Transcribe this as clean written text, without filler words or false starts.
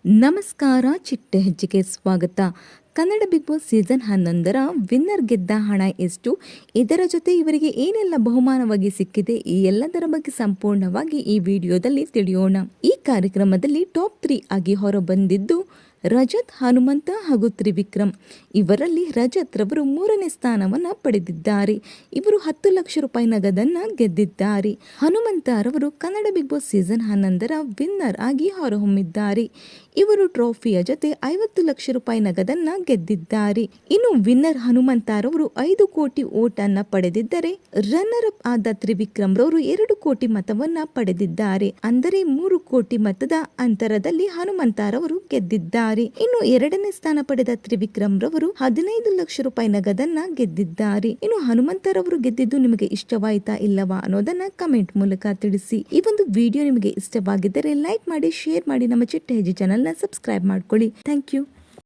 ನಮಸ್ಕಾರ, ಚಿಟ್ಟೆ ಹೆಜ್ಜೆಗೆ ಸ್ವಾಗತ. ಕನ್ನಡ ಬಿಗ್ ಬಾಸ್ ಸೀಸನ್ 11ರ ವಿನ್ನರ್ ಗೆದ್ದ ಹಣ ಎಷ್ಟು, ಇದರ ಜೊತೆ ಇವರಿಗೆ ಏನೆಲ್ಲ ಬಹುಮಾನವಾಗಿ ಸಿಕ್ಕಿದೆ, ಈ ಎಲ್ಲದರ ಬಗ್ಗೆ ಸಂಪೂರ್ಣವಾಗಿ ಈ ವಿಡಿಯೋದಲ್ಲಿ ತಿಳಿಯೋಣ. ಈ ಕಾರ್ಯಕ್ರಮದಲ್ಲಿ ಟಾಪ್ 3 ಆಗಿ ಹೊರಬಂದಿದ್ದು ರಜತ್, ಹನುಮಂತ ಹಾಗೂ ತ್ರಿವಿಕ್ರಮ್. ಇವರಲ್ಲಿ ರಜತ್ ರವರು 3ನೇ ಸ್ಥಾನವನ್ನು ಪಡೆದಿದ್ದಾರೆ. ಇವರು 10 ಲಕ್ಷ ರೂಪಾಯಿ ನಗದನ್ನು ಗೆದ್ದಿದ್ದಾರೆ. ಹನುಮಂತ ರವರು ಕನ್ನಡ ಬಿಗ್ ಬಾಸ್ ಸೀಸನ್ 11ರ ವಿನ್ನರ್ ಆಗಿ ಹೊರಹೊಮ್ಮಿದ್ದಾರೆ. ಇವರು ಟ್ರೋಫಿಯ ಜೊತೆ 50 ಲಕ್ಷ ರೂಪಾಯಿ ನಗದನ್ನ ಗೆದ್ದಿದ್ದಾರೆ. ಇನ್ನು ವಿನ್ನರ್ ಹನುಮಂತ ರವರು 5 ಕೋಟಿ ಓಟ್ ಅನ್ನ ಪಡೆದಿದ್ದರೆ, ರನ್ನರ್ ಅಪ್ ಆದ ತ್ರಿವಿಕ್ರಮ್ ರವರು 2 ಕೋಟಿ ಮತವನ್ನ ಪಡೆದಿದ್ದಾರೆ. ಅಂದರೆ 3 ಕೋಟಿ ಮತದ ಅಂತರದಲ್ಲಿ ಹನುಮಂತ ರವರು ಗೆದ್ದಿದ್ದಾರೆ. ಇನ್ನು 2ನೇ ಸ್ಥಾನ ಪಡೆದ ತ್ರಿವಿಕ್ರಮ್ ರವರು 15 ಲಕ್ಷ ರೂಪಾಯಿ ನಗದನ್ನ ಗೆದ್ದಿದ್ದಾರೆ. ಇನ್ನು ಹನುಮಂತ ರವರು ಗೆದ್ದಿದ್ದು ನಿಮಗೆ ಇಷ್ಟವಾಯಿತಾ ಇಲ್ಲವಾ ಅನ್ನೋದನ್ನ ಕಮೆಂಟ್ ಮೂಲಕ ತಿಳಿಸಿ. ಈ ಒಂದು ವಿಡಿಯೋ ನಿಮಗೆ ಇಷ್ಟವಾಗಿದ್ದರೆ ಲೈಕ್ ಮಾಡಿ, ಶೇರ್ ಮಾಡಿ, ನಮ್ಮ ಚಿಟ್ಟೆ ಹೆಜ್ಜೆ ಚಾನೆಲ್ ನ ಸಬ್ಸ್ಕ್ರೈಬ್ ಮಾಡ್ಕೊಳ್ಳಿ. Thank you.